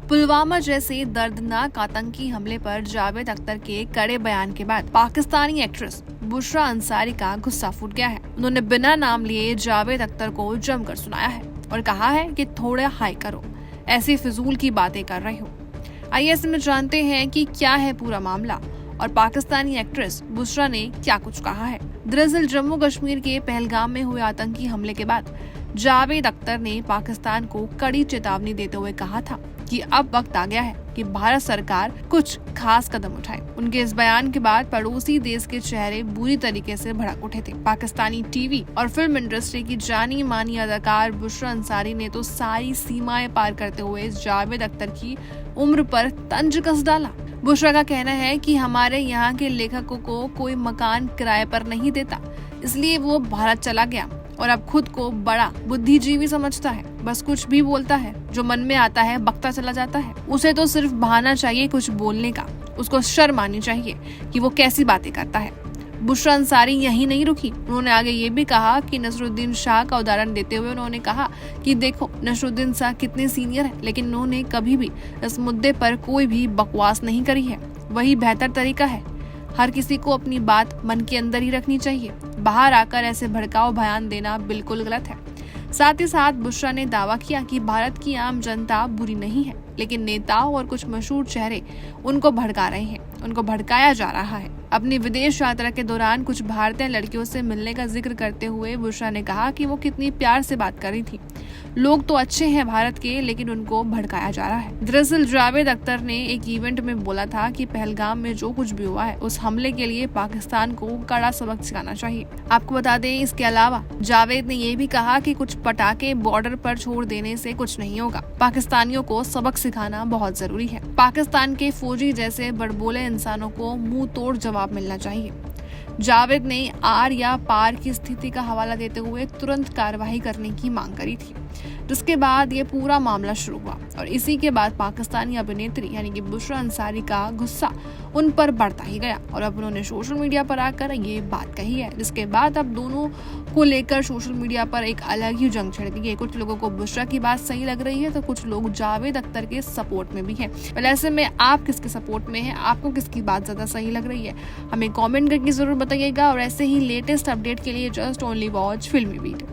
पुलवामा जैसे दर्दनाक आतंकी हमले पर जावेद अख्तर के कड़े बयान के बाद पाकिस्तानी एक्ट्रेस बुशरा अंसारी का गुस्सा फूट गया है। उन्होंने बिना नाम लिए जावेद अख्तर को जमकर सुनाया है और कहा है कि थोड़ा हाई करो, ऐसी फिजूल की बातें कर रहे हो। आइए ऐसे में जानते हैं कि क्या है पूरा मामला और पाकिस्तानी एक्ट्रेस बुशरा ने क्या कुछ कहा है। दरअसल जम्मू कश्मीर के पहलगाम में हुए आतंकी हमले के बाद जावेद अख्तर ने पाकिस्तान को कड़ी चेतावनी देते हुए कहा था कि अब वक्त आ गया है कि भारत सरकार कुछ खास कदम उठाए। उनके इस बयान के बाद पड़ोसी देश के चेहरे बुरी तरीके से भड़क उठे थे। पाकिस्तानी टीवी और फिल्म इंडस्ट्री की जानी मानी अदाकार बुशरा अंसारी ने तो सारी सीमाएं पार करते हुए जावेद अख्तर की उम्र पर तंज कस डाला। बुशरा का कहना है कि हमारे यहाँ के लेखकों को कोई मकान किराए पर नहीं देता, इसलिए वो भारत चला गया और अब खुद को बड़ा बुद्धिजीवी समझता है। बस कुछ भी बोलता है, जो मन में आता है बकता चला जाता है। उसे तो सिर्फ बहाना चाहिए कुछ बोलने का। उसको शर्म आनी चाहिए कि वो कैसी बातें करता है। बुशरा अंसारी यहीं नहीं रुकी, उन्होंने आगे ये भी कहा कि नसरुद्दीन शाह का उदाहरण देते हुए उन्होंने कहा कि देखो नसरुद्दीन शाह कितने सीनियर है, लेकिन उन्होंने कभी भी इस मुद्दे पर कोई भी बकवास नहीं करी है। वही बेहतर तरीका है। हर किसी को अपनी बात मन के अंदर ही रखनी चाहिए। बाहर आकर ऐसे भड़काऊ बयान देना बिल्कुल गलत है। साथ ही साथ बुशरा ने दावा किया कि भारत की आम जनता बुरी नहीं है, लेकिन नेताओं और कुछ मशहूर चेहरे उनको भड़का रहे हैं, उनको भड़काया जा रहा है। अपनी विदेश यात्रा के दौरान कुछ भारतीय लड़कियों से मिलने का जिक्र करते हुए बुशरा ने कहा कि वो कितनी प्यार से बात कर रही थी। लोग तो अच्छे हैं भारत के, लेकिन उनको भड़काया जा रहा है। दरअसल जावेद अख्तर ने एक इवेंट में बोला था कि पहलगाम में जो कुछ भी हुआ है उस हमले के लिए पाकिस्तान को कड़ा सबक सिखाना चाहिए। आपको बता दें, इसके अलावा जावेद ने ये भी कहा कि कुछ पटाखे बॉर्डर पर छोड़ देने से कुछ नहीं होगा। पाकिस्तानियों को सबक सिखाना बहुत जरूरी है। पाकिस्तान के फौजी जैसे बड़बोले इंसानों को मुंह तोड़ जवाब मिलना चाहिए। जावेद ने आर या पार की स्थिति का हवाला देते हुए तुरंत कार्रवाई करने की मांग करी थी, जिसके बाद ये पूरा मामला शुरू हुआ और इसी के बाद पाकिस्तानी अभिनेत्री यानी कि बुशरा अंसारी का गुस्सा उन पर बढ़ता ही गया और अब उन्होंने सोशल मीडिया पर आकर ये बात कही है, जिसके बाद अब दोनों को लेकर सोशल मीडिया पर एक अलग ही जंग छिड़ गई है। कुछ लोगों को बुशरा की बात सही लग रही है तो कुछ लोग जावेद अख्तर के सपोर्ट में भी हैं। ऐसे में आप किसके सपोर्ट में हैं? आपको किसकी बात ज्यादा सही लग रही है? हमें कमेंट करके जरूर बताइएगा और ऐसे ही लेटेस्ट अपडेट के लिए जस्ट ओनली वॉच फिल्मी बीट।